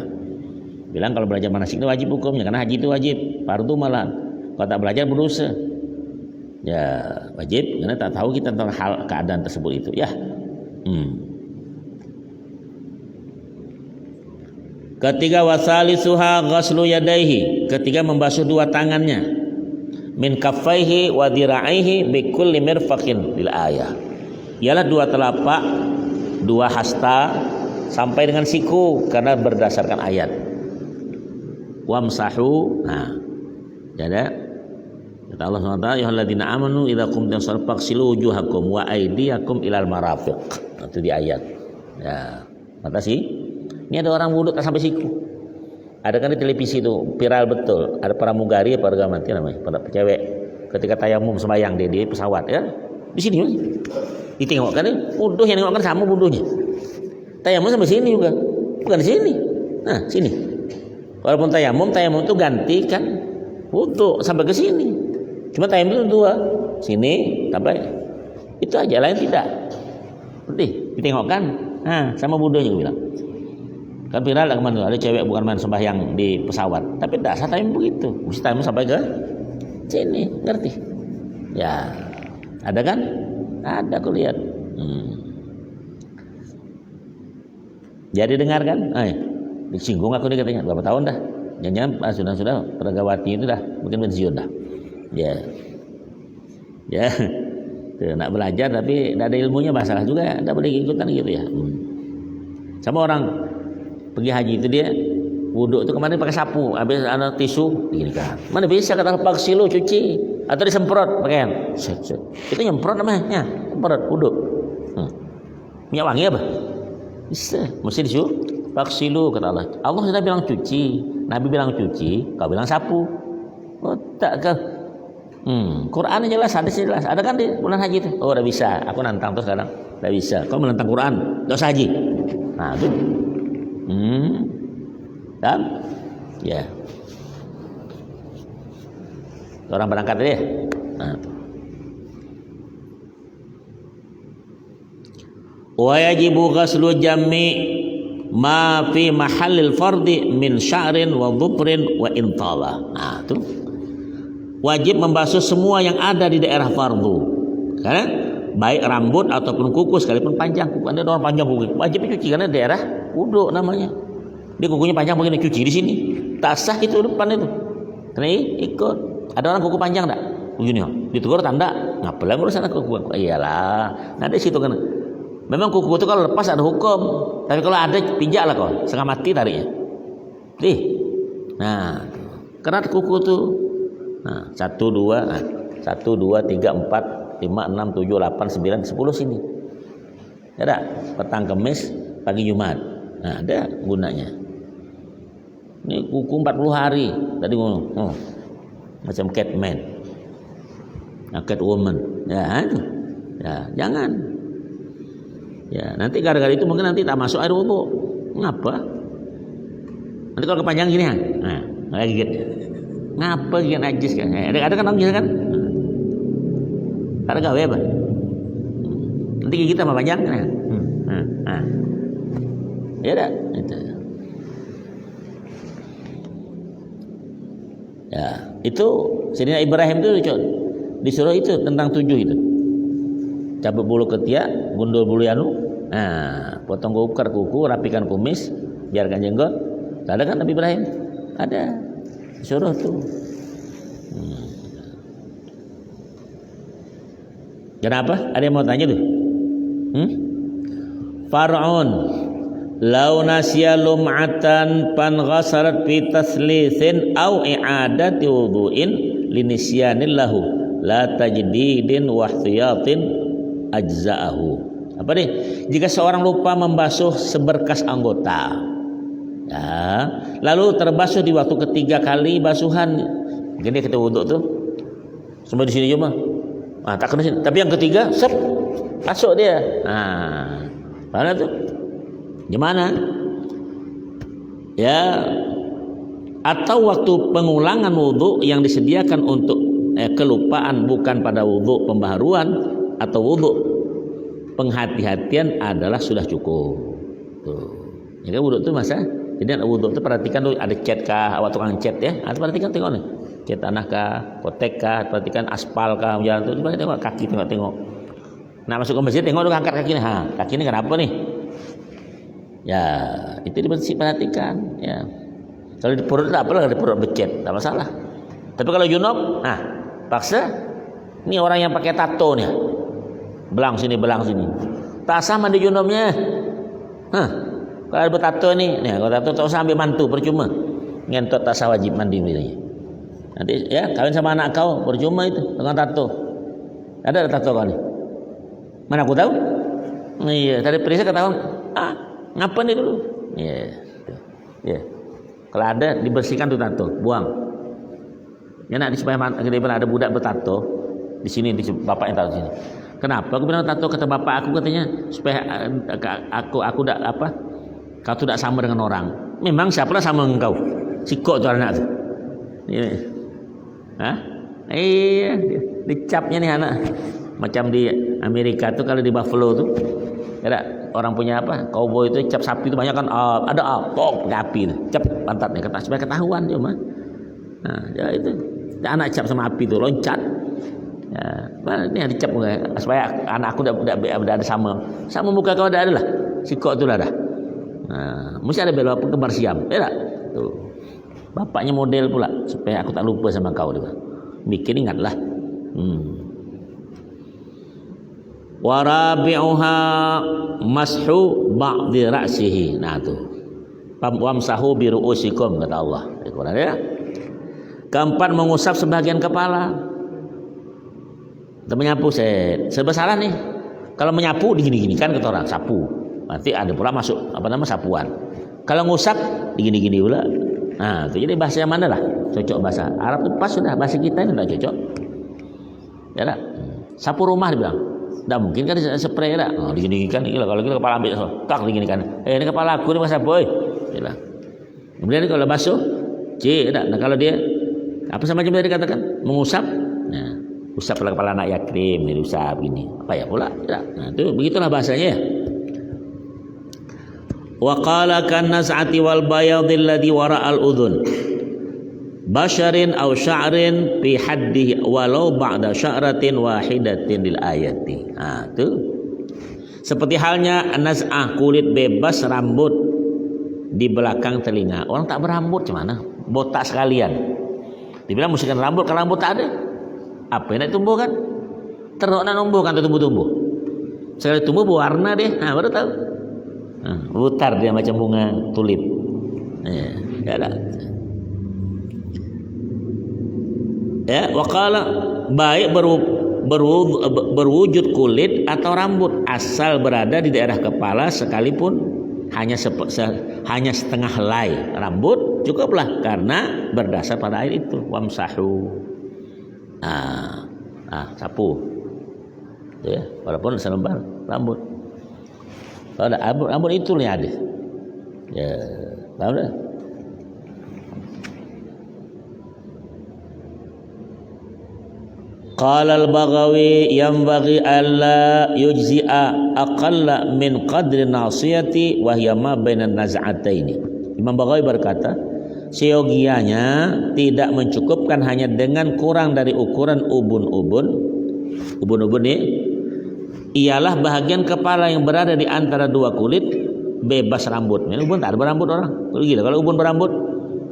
Bilang kalau belajar manasik itu wajib hukumnya, karena haji itu wajib, fardu malah. Kalau tak belajar berdosa. Ya wajib, karena tak tahu kita tentang hal keadaan tersebut itu. Ya. Ketiga, wasalisuha ghaslu yadaihi. Ketiga, membasuh dua tangannya. Min kaffaihi wa dhira'ihi bi kulli mirfaqin lil ayah. Ialah dua telapak, dua hasta sampai dengan siku, karena berdasarkan ayat. Wamsahu. Nah, jadi kata Allah SWT, ya alladzina amanu idza qumtum shalah faghsilu wujuhakum wa aydiyakum ilal marafiq. Itu di ayat. Ya, kata sih. Ini ada orang wudhu tak sampai siku. Ada kan di televisi itu viral betul. Ada pramugari apa harga mati namanya, pada cewek ketika tayamum sembahyang di pesawat ya. Di sini ditengok kan wudhu yang nengok kan sama wudhunya. Tayamum sampai sini juga. Bukan di sini. Nah, sini. Walaupun tayamum itu ganti kan wudhu sampai ke sini. Cuma tayamum itu dua. Sini sampai itu aja, lain tidak. Seperti ditengok kan. Nah, sama wudhunya gue bilang. Kan viral lah kemana, ada cewek bukan main sembahyang di pesawat, tapi dasar tayamum begitu, mesti tayamum sampai ke sini, ngerti? Ya, ada kan? Ada, aku lihat. Jadi dengar kan? Disinggung aku nih katanya, berapa tahun dah? Jangan-jangan sudah pergawati itu dah, mungkin pensiun dah. Ya, tuh, nak belajar tapi tidak ada ilmunya, masalah juga, tidak boleh ikutan gitu ya. Sama orang pergi haji itu dia wudhu itu kemarin pakai sapu, habis ada tisu begini kan. Mana bisa kata faghsilu cuci atau disemprot pakaian. Itu nyemprot namanya, semprot wudhu. Minyak wangi apa? Bisa, mesti disuruh faghsilu kata Allah. Allah sudah bilang cuci, Nabi bilang cuci, kau bilang sapu. Oh, tak ke? Quran jelas, hadis jelas. Ada kan di bulan haji itu? Oh, udah bisa. Aku nantang terus sekarang. Udah bisa. Kau menentang Quran, enggak usah haji. Nah, itu kan? Ya. Orang berangkat dia. Nah. Wa yajibu ghaslu jammi ma fi mahallil fardi min sya'rin wa dhufrin wa intala. Nah, itu wajib membasuh semua yang ada di daerah fardu. Karena baik rambut ataupun kuku sekalipun panjang. Kuku ada orang panjang kuku, wajib dicuci karena daerah wudhu namanya. Dia kukunya panjang begini, cuci di sini. Tak sah itu depan itu. Karena ikut. Ada orang kuku panjang tak? Begini, ditegur tanda. Ngapain urusan kuku? Iyalah. Nah di situ kan. Memang kuku itu kalau lepas ada hukum. Tapi kalau ada pijak lah kau, setengah mati tariknya. Nah, karena kuku itu. Nah, 1, 2, 1, 2, 3, 4, 5, 6, 7, 8, 9, 10 sini. Ada petang Kamis, pagi Jumat. Nah, ada gunanya. Ini kuku 40 hari. Tadi ngomong, macam Catman, Catwoman. Ya, jangan. Ya, nanti gara-gara itu mungkin nanti tak masuk air wudhu. Ngapa? Nanti kalau kepanjang gini, nah, gigit. Ngapa gigit najis kan? Ada kan najis kan? Ada gawe apa? Nanti gigit sama panjang kan? Ya dah, itu. Ya, itu Sayyidina Ibrahim itu disuruh itu tentang 7 itu. Cabut bulu ketiak, gundul bulu yanu. Nah, potong ukar kuku, rapikan kumis, biarkan jenggot. Ada kan Nabi Ibrahim? Ada. Disuruh tuh. Kenapa? Ada yang mau tanya tuh? Far'un law nasiya lum'atan pan ghasarat fi taslithin aw i'adati wudu'in linisyanil lahu la tajdidin wa ihtiyatin ajza'ahu. Apa nih? Jika seorang lupa membasuh seberkas anggota, ya, lalu terbasuh di waktu ketiga kali basuhan, mungkin dia kita wuduk tuh semua di sini cuma, tak kena sini. Tapi yang ketiga, masuk dia. Mana tuh? Gimana? Ya, atau waktu pengulangan wudhu yang disediakan untuk kelupaan bukan pada wudhu pembaharuan atau wudhu penghati-hatian adalah sudah cukup. Tuh. Ya kan wudhu itu masa Jadi wudhu itu perhatikan tuh ada cat kah, awak tukang cat ya. Perhatikan tengok nih. Cat tanah kah, kotek kah, perhatikan aspal kah jalan tuh. Coba tengok kaki tengok. Nah masuk ke masjid tengok tuh angkat kaki nih. Kaki ini kenapa nih? Ya, itu perhatikan ya. Kalau di perut tak apalah, di perut becet, tak masalah. Tapi kalau junub, paksa. Ini orang yang pakai tato nih. Belang sini. Tak sah mandi junubnya. Kalau ada bertato nih kalau tato tak usah ambil mantu, percuma. Ngentot tak sah wajib mandi bilangnya. Nanti ya kawin sama anak kau percuma itu dengan tato. Ada tato kau nih? Mana aku tahu? Iya, tadi periksa ketahuan. Ngapa nih dulu? Iya. Kalau ada dibersihkan tuh tato, buang. Ya nak supaya ada budak bertato di sini di bapak yang tato sini. Kenapa aku bilang tato? Kata bapak aku katanya supaya aku tidak apa? Kau tidak sama dengan orang. Memang siapalah sama engkau? Sikok tu anak tu. Iya, dicapnya nih anak. Macam di Amerika tu kalau di Buffalo tu, ada orang punya apa? Cowboy itu cap sapi tu banyak kan ada pok api tu. Cap pantatnya supaya ketahuan cuma. Ya itu. Anak cap sama api tu loncat. Ya, ini dicap supaya anak aku tidak ada sama muka kau ada lah. Sikok tu lah dah. Mesti ada bela kembar siam. Ya tak? Tuh. Bapaknya model pula supaya aku tak lupa sama kau dia. Bikin ingatlah. Warabi'uha mashu ba'di ra'sihi. Nah tu. Wamsahu bi ru'usikum kata Allah. Ya. Keempat mengusap sebagian kepala. Kita menyapu sebesar nih. Kalau menyapu digini-gini kan kata orang sapu. Nanti ada pula masuk sapuan. Kalau ngusap digini-gini pula. Nah, itu jadi bahasa yang mana lah? Cocok bahasa Arab itu pas sudah, bahasa kita ini enggak cocok. Ya tak? Sapu rumah dibilang. Enggak mungkin kan spray tak? Digini-gini kan kalau kita kepala ambil tak digini kan. Ini kepala aku ni masa boy. Bilang. Kemudian kalau basuh tak? Nah, kalau dia apa sama macam tadi katakan mengusap. Nah, usap kepala anak yatim, usap gini. Apa ya pula? Ya. Nah, itu begitulah bahasanya ya. Wa qala kan naz'ati wal bayadil ladhi wara'al udhun basharin aw sya'rin fi haddihi walau ba'da sya'ratin wahidatin lil ayati. Itu seperti halnya naz'ah kulit bebas rambut di belakang telinga. Orang tak berambut gimana? Botak sekalian. Dibilang musyikan rambut, kalau rambut tak ada apa yang nak tumbuh kan? Teruk nak tumbuh kan tumbuh-tumbuh. Sekali tumbuh berwarna deh. Baru tahu. Putar dia macam bunga tulip. Ya dah. Ya, waqala baik berwujud kulit atau rambut asal berada di daerah kepala sekalipun hanya setengah helai rambut cukuplah karena berdasar pada air itu. Wamsahu. Sapu. Ya, walaupun selembar rambut. Kalau ada rambut itu yang ada. Ya, tahu dah. Qala al-Baghawi yanbaghi alla yujzi'a aqalla min qadri nasiyati wa hiya ma bainan naz'ataini. Imam Baghawi berkata, seyogianya tidak mencukupkan hanya dengan kurang dari ukuran ubun-ubun. Ubun-ubun ini ialah bahagian kepala yang berada di antara dua kulit bebas rambut. Ini ubun tak ada berambut orang. Kalau ubun berambut,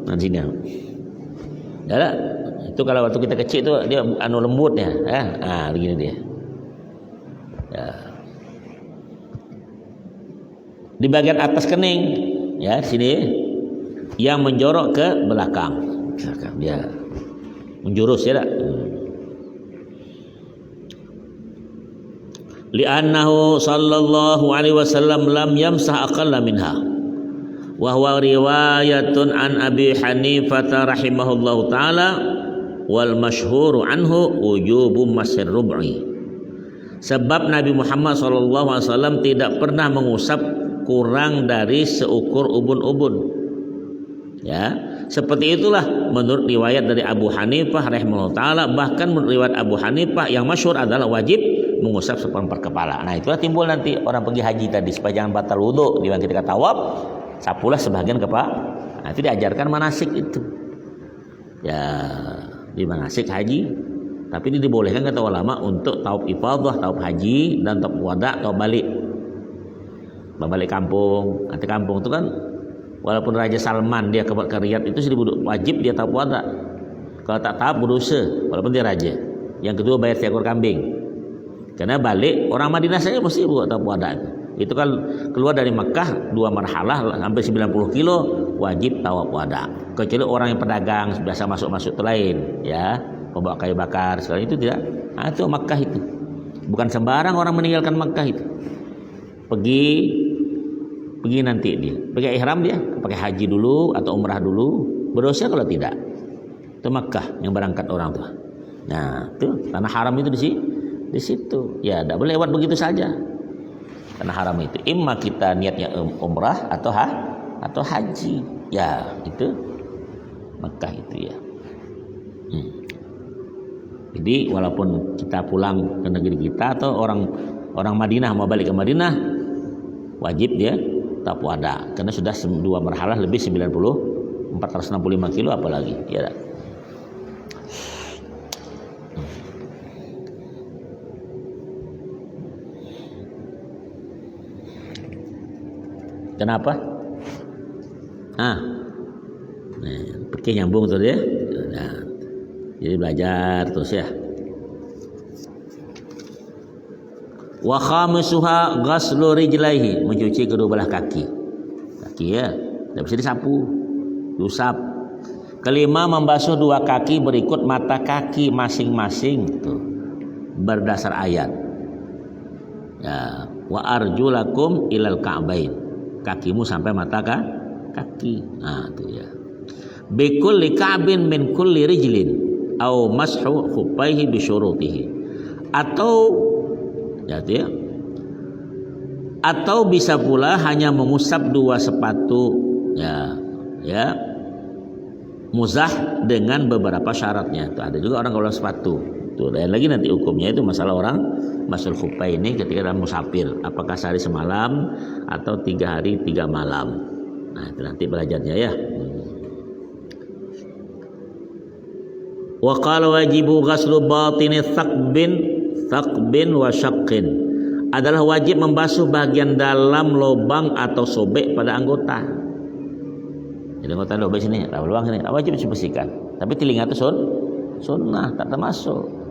nanti sini. Ya, itu kalau waktu kita kecil tu dia lembutnya, begini dia. Ya. Di bagian atas kening, ya sini yang menjorok ke belakang. Dia menjurus ya tak? Li'annahu sallallahu alaihi wasallam lam yamsah aqalla minha wa huwa riwayatun an Abi Hanifah rahimahullahu taala wal masyhuru anhu wujubu masir rub'i. Sebab Nabi Muhammad sallallahu alaihi wasallam tidak pernah mengusap kurang dari seukur ubun-ubun. Ya, seperti itulah menurut riwayat dari Abu Hanifah rahimahullahu taala. Bahkan menurut riwayat Abu Hanifah yang masyhur adalah wajib mengusap seperempat kepala. Nah, itulah timbul nanti orang pergi haji tadi supaya jangan batal wudu. Di mana kita tawaf sapulah sebagian kepala. Nah, itu diajarkan manasik itu. Ya, di manasik haji. Tapi ini dibolehkan kata ulama untuk taub ifadah, taub haji, dan taub wada, taub balik. Balik kampung. Nanti kampung itu kan walaupun Raja Salman dia ke Riyadh itu sudah wajib dia taub wada. Kalau tak taub berdosa walaupun dia raja. Yang kedua bayar seekor kambing. Karena balik orang Madinah saja mesti buat taub wada. Itu kan keluar dari Makkah 2 marhalah sampai 90 kilo wajib taub wada. Kecuali orang yang pedagang biasa masuk-masuk itu lain, ya. Membawa kayu bakar, sekali itu tidak. Nah, itu Makkah itu. Bukan sembarang orang meninggalkan Makkah itu. Pergi nanti dia. Pakai ihram dia, pakai haji dulu atau umrah dulu. Berdosa kalau tidak. Itu Makkah yang berangkat orang tuh. Nah, itu tanah haram itu di situ. Ya, tidak boleh lewat begitu saja. Tanah haram itu. Imma kita niatnya umrah atau haji. Ya, itu Makkah itu ya. Jadi walaupun kita pulang ke negeri kita atau orang Madinah mau balik ke Madinah, wajib dia taub wada karena sudah 2 marhalah lebih 465 kilo apalagi ya. Kenapa? Nah, pergi nyambung tuh dia. Nah, jadi belajar terus ya. Wa khamisuha ghaslu rijlaihi, mencuci kedua belah kaki. Kaki ya, tidak bisa disapu, diusap. Kelima, membasuh 2 kaki berikut mata kaki masing-masing tuh. Berdasar ayat. Ya, wa arjulakum ilal ka'bain. Kakimu sampai mata kaki. Nah, itu ya. Bikulli ka'bin min kulli rijlin au mashu khuffaihi bi syurutihi. Atau bisa pula hanya mengusap 2 sepatu ya muzah dengan beberapa syaratnya. Tuh, ada juga orang kalau sepatu. Tuh, dan lagi nanti hukumnya itu masalah orang masul khufai ini ketika dalam musafir, apakah sehari semalam atau 3 hari 3 malam. Nah, itu nanti belajarnya ya. Wa qala wajibu ghaslu batini thaqbin wa syaqqin. Adalah wajib membasuh bagian dalam lubang atau sobek pada anggota. Jadi anggota lubang sini, lubang sini wajib dibersihkan. Tapi telinga itu sunnah, tak termasuk.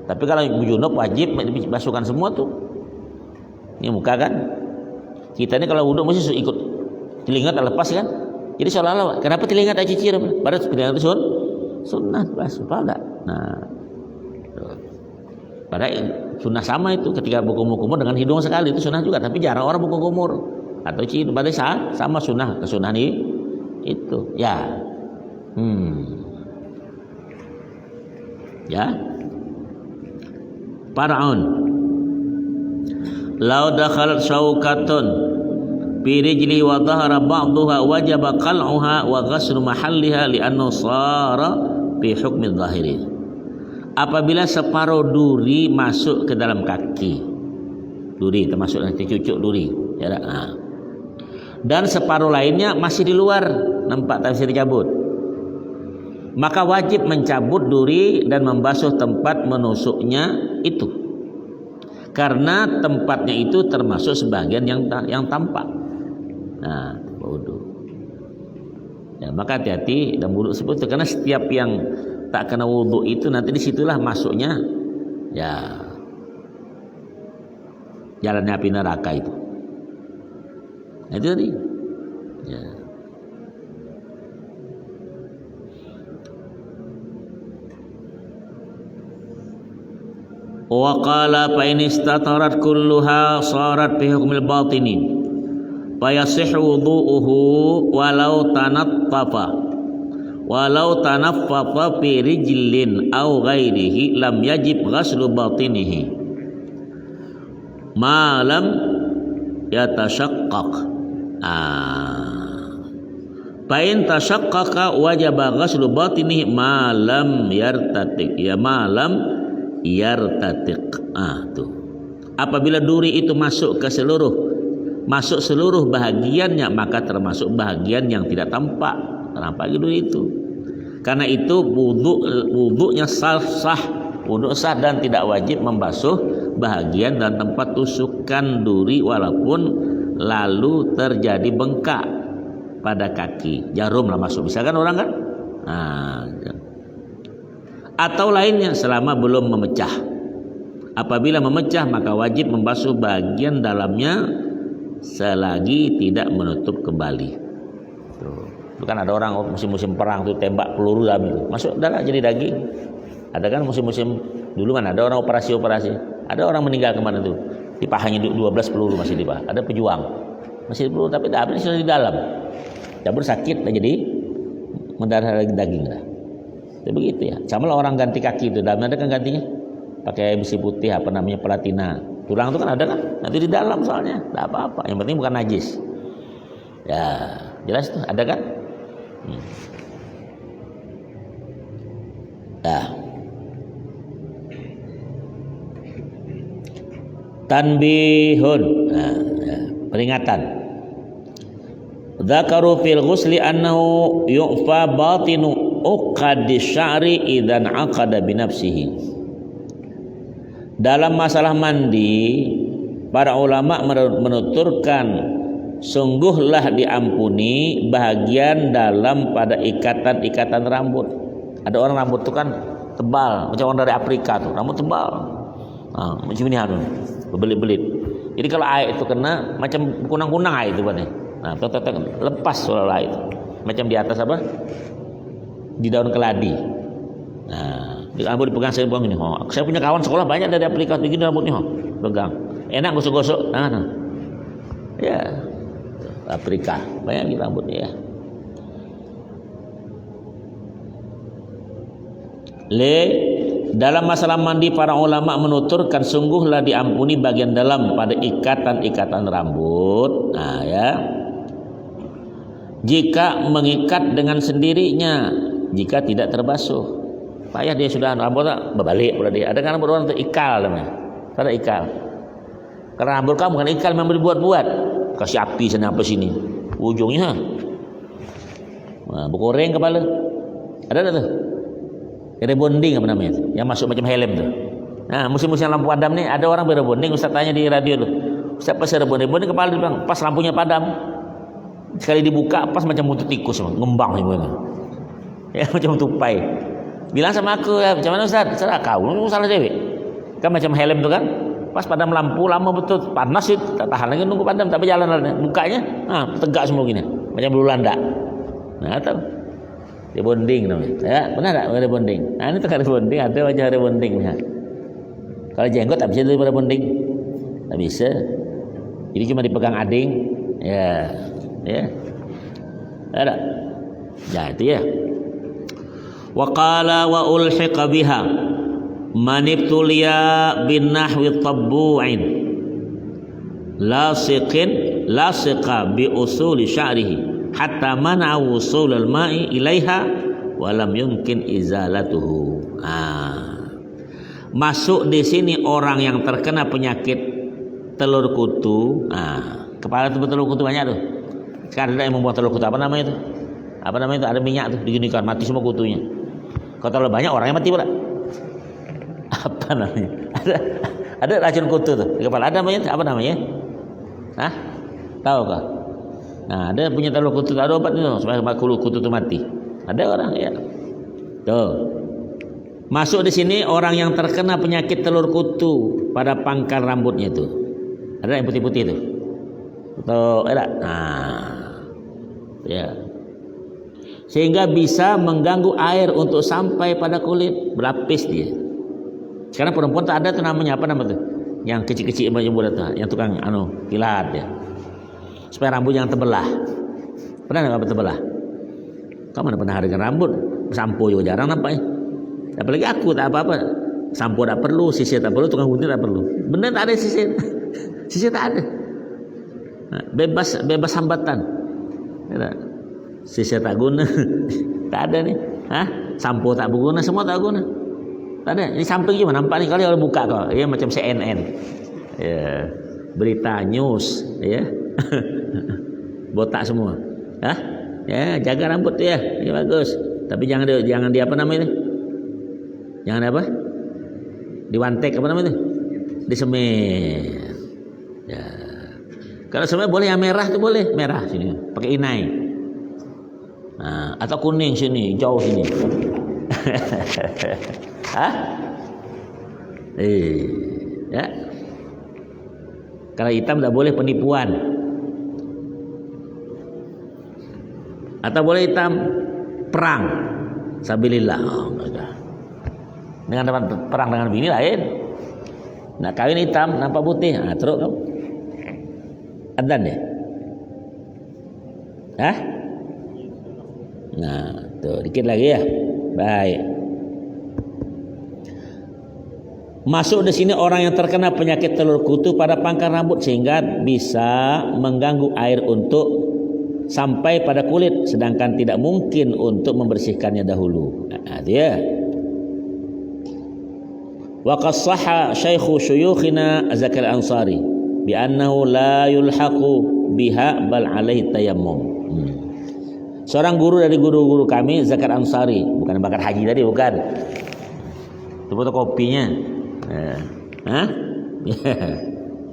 Tapi kalau junub wajib dibasuhkan semua tuh. Ini muka kan. Kita ini kalau wudu mesti ikut telinga tak lepas kan. Jadi seolah-olah kenapa telinga tak cuci? Padahal telinga itu sunnah basuh pada. Nah, pada sunnah sama itu ketika berkumur-kumur dengan hidung sekali itu sunnah juga, tapi jarang orang berkumur atau cium pada saat sama sunnah kesunahan itu ya. Ya. Paraun. Lau dakhalat syauqatun bi rijli wa dhahara ba'daha wajaba qal'uha wa ghaslu mahalliha li'annahu sara bi hukmi dhahiri. Apabila separuh duri masuk ke dalam kaki, duri termasuk nanti cucuk duri ya, nah. Dan separuh lainnya masih di luar, nampak tak bisa dicabut, maka wajib mencabut duri dan membasuh tempat menusuknya itu, karena tempatnya itu termasuk sebagian yang tampak. Nah, wudu. Ya, maka hati-hati dan wudu sebut, karena setiap yang tak kena wudu itu nanti disitulah masuknya ya jalannya api neraka itu. Nah, itu tadi ya. Wa qala fa in istatarat kulluha sarat bi hukmil batini fa yasihhu wudu'uhu walau tanaffafa fi rijlin aw ghairihi lam yajib ghaslu batinihi ma lam yatashaqqaq. Fa in tashaqqaqa wajaba ghaslu batinihi ma lam yartatiq tuh. Apabila duri itu masuk ke seluruh masuk seluruh bahagiannya, maka termasuk bahagian yang tidak tampak. Kenapa gitu itu? Karena itu wudhunya sah, wudhu sah dan tidak wajib membasuh bahagian dan tempat tusukan duri walaupun lalu terjadi bengkak pada kaki. Jarum lah masuk, bisa kan orang kan? Atau lainnya selama belum memecah. Apabila memecah maka wajib membasuh bagian dalamnya selagi tidak menutup kembali. Tuh kan ada orang musim-musim perang tuh tembak peluru dalam itu masuk darah jadi daging. Ada kan musim-musim dulu kan ada orang operasi. Ada orang meninggal kemana tuh di pahanya 12 peluru masih di paha. Ada pejuang masih di peluru tapi habis sudah di dalam. Cabur sakit dan jadi mendarah lagi daging lah. Itu begitu ya. Sama lah orang ganti kaki itu, dalam ada kan gantinya pakai besi putih apa namanya platina. Tulang itu kan ada kan? Nanti di dalam soalnya, tidak apa-apa. Yang penting bukan najis. Ya, jelas tuh, ada kan? Ya. Tanbihun. Ya. Peringatan. Dzakaru fil ghusli annahu yu'fa batinu uqadi sya'ri idzan aqada bi nafsihi. Dalam masalah mandi, para ulama menuturkan sungguhlah diampuni bahagian dalam pada ikatan-ikatan rambut. Ada orang rambut itu kan tebal, macam orang dari Afrika tuh, rambut tebal. Macam ini harus berbelit-belit. Jadi kalau air itu kena macam kunang-kunang air itu buatnya. Lepas soal air itu. Macam di atas apa? Di daun keladi. Rambut dipegang saya pegang ini. Saya punya kawan sekolah banyak dari Afrika begini rambutnya. Pegang. Enak gosok-gosok. Ya. Afrika banyak gitu rambutnya ya. Dalam masalah mandi para ulama menuturkan sungguhlah diampuni bagian dalam pada ikatan-ikatan rambut. Ya. Jika mengikat dengan sendirinya, jika tidak terbasuh. Payah dia sudah rambutnya berbalik pula dia. Ada kan rambut orang itu ikal namanya. Ada ikal. Karena rambut kamu bukan ikal memang dibuat-buat. Kasih api sana apa sini. Ujungnya berkoreng kepala. Ada tuh. Rebonding apa namanya? Yang masuk macam helm tuh. Musim-musim lampu padam nih ada orang berebonding. Ustaz tanya di radio tuh. Ustaz pas rebonding kepala dia bilang pas lampunya padam. Sekali dibuka pas macam mutu tikus ngembang semuanya. Ya macam tupai. Bilang sama aku ya, macam mana Ustaz? Salah kau, salah cewek. Kan macam helm tuh kan. Pas padam lampu lama betul panas itu tak tahan lagi nunggu padam tapi jalan bukanya tegak semua gini macam bulu landak. Tahu rebonding namanya. Ya benar tak rebonding? Ini tuh rebonding ada wajah rebondingnya. Kalau jenggot tak bisa dari rebonding, tak bisa. Jadi cuma dipegang ading. Ya. Ada. Ya itu ya. Wa qala wa ulhiqa biha man ibtuliya bin nahwi tabbu'in lasiqa bi usuli sya'rihi hatta mana wusul al-ma'i ilaiha wa lam yumkin izalatuhu. Masuk di sini orang yang terkena penyakit telur kutu. Kepala itu telur kutu banyak tuh. Sekarang ada yang membuat telur kutu apa namanya itu? Apa namanya itu? Ada minyak tuh diginikan mati semua kutunya. Kalau terlalu banyak orangnya mati pula. Apa namanya? Ada racun kutu tuh di kepala. Ada namanya? Apa namanya? Tahu kah? Ada punya telur kutu, ada obat itu supaya kutu itu mati. Ada orang ya. Tuh. Masuk di sini orang yang terkena penyakit telur kutu pada pangkal rambutnya itu. Ada yang putih-putih itu. Tuh, ada. Ya. Sehingga bisa mengganggu air untuk sampai pada kulit, berlapis dia. Sekarang perempuan tak ada tuh namanya apa nama tuh? Yang kecil-kecil macam bulat tuh, yang tukang kilat ya. Supaya rambut jangan terbelah. Pernah enggak terbelah? Kamu mana pernah dengan rambut? Sampo juga jarang nampaknya. Apalagi aku tak apa-apa. Sampo tak perlu, sisir tak perlu, tukang gunting tak perlu. Benar tak ada sisir. Sisir tak ada. Bebas hambatan. Sisir tak guna. Tak ada nih. Sampo tak berguna, semua tak guna. Tak ada. Ini samping gimana nampak nih kalau buka kok. Ya macam CNN. Ya, berita news, ya. Botak semua. Hah? Ya, jaga rambut tuh ya. Ini bagus. Tapi jangan di apa namanya itu? Jangan apa? Diwantek apa namanya itu? Disemir. Ya. Kalau semir boleh yang merah tuh boleh, merah sini. Pakai inai. Nah, atau kuning sini, jauh sini. Hah? Ya. Kalau hitam tidak boleh penipuan. Atau boleh hitam perang. Sabilillah. Oh, dengan perang dengan bini lain. Nak kawin hitam, nampak putih. Nah, terus kamu. Adzan deh. Hah? Nah, tuh dikit lagi ya. Baik. Masuk di sini orang yang terkena penyakit telur kutu pada pangkal rambut sehingga bisa mengganggu air untuk sampai pada kulit, sedangkan tidak mungkin untuk membersihkannya dahulu. Nah, dia. Wa qassaha syaikhu syuyukhina Zakir Ansari bi annahu la yulhaqu biha bal alaihi tayammum. Seorang guru dari guru-guru kami, Zakir Ansari, bukan bakar haji tadi, bukan. Itu fotokopinya.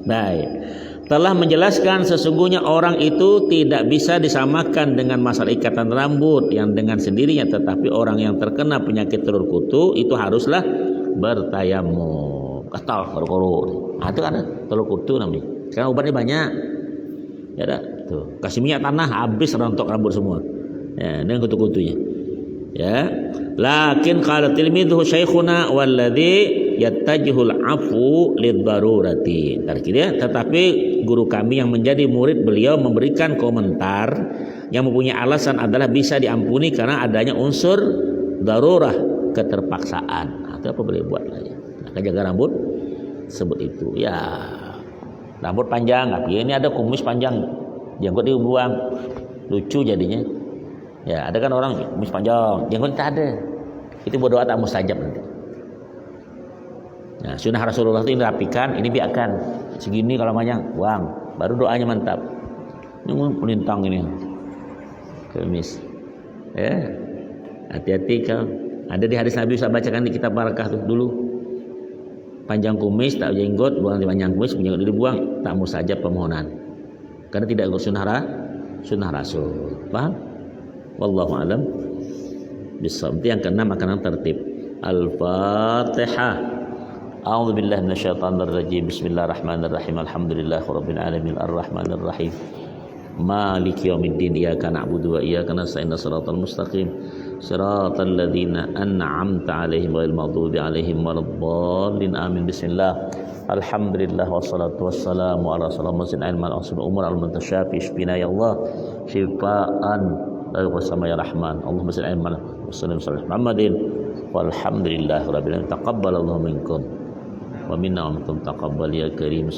Baik. Telah menjelaskan sesungguhnya orang itu tidak bisa disamakan dengan masalah ikatan rambut yang dengan sendirinya, tetapi orang yang terkena penyakit telur kutu itu haruslah bertayamum. Kata koro-koro. Nah, itu kan telur kutu namanya. Sekarang obatnya banyak. Ya dah, tuh. Kasih minyak tanah habis rontok rambut semua. Ya, dengan kutu-kutunya. Ya. Lakin qala tilmidhu syekhuna walladzi yatajihul afu liddarurati. Tetapi guru kami yang menjadi murid beliau memberikan komentar yang mempunyai alasan adalah bisa diampuni karena adanya unsur darurah, keterpaksaan. Nah, itu apa boleh buat lagi. Nah, jaga rambut sebut itu. Ya. Rambut panjang, ini ada kumis panjang, jenggot dibuang, lucu jadinya. Ya, ada kan orang kumis panjang, jenggot tak ada. Itu berdoa tak mustajab nanti. Nah, sunnah Rasulullah itu ini rapikan, ini biarkan segini kalau panjang, buang, baru doanya mantap. Ini melintang ini, kumis. Ya, hati-hati kau. Ada di hadis Nabi saya bacakan di kitab Barakah tuh dulu. Panjang kumis tak jenggot, buang di panjang kumis, jenggot dibuang, tak mustajab permohonan. Karena tidak ikut sunnah Rasul. Paham? Wallahu a'lam. Bisawab. Yang keenam makanan tertib. Al-Fatihah. A'udzu billahi minasyaitonir rajim. Bismillahirrahmanirrahim. Alhamdulillahirabbil alamin arrahmanir rahim. Maliki yaumiddin. Iyyaka na'budu wa iyyaka nasta'in. Shiratal mustaqim. Shiratal ladzina an'amta 'alaihim ghairil maghdubi 'alaihim waladdallin. Amin. Bismillah. Alhamdulillah wassalatu wassalamu ala rasulillah ilman asul umur al-muntasyafi ishfina ya Allah syifaan la yuqsama ya rahman. Allahumma salli ala Muhammadin walhamdulillah rabbil alamin. Taqabbalallahu minkum wa minna wa minkum taqabbal ya karim.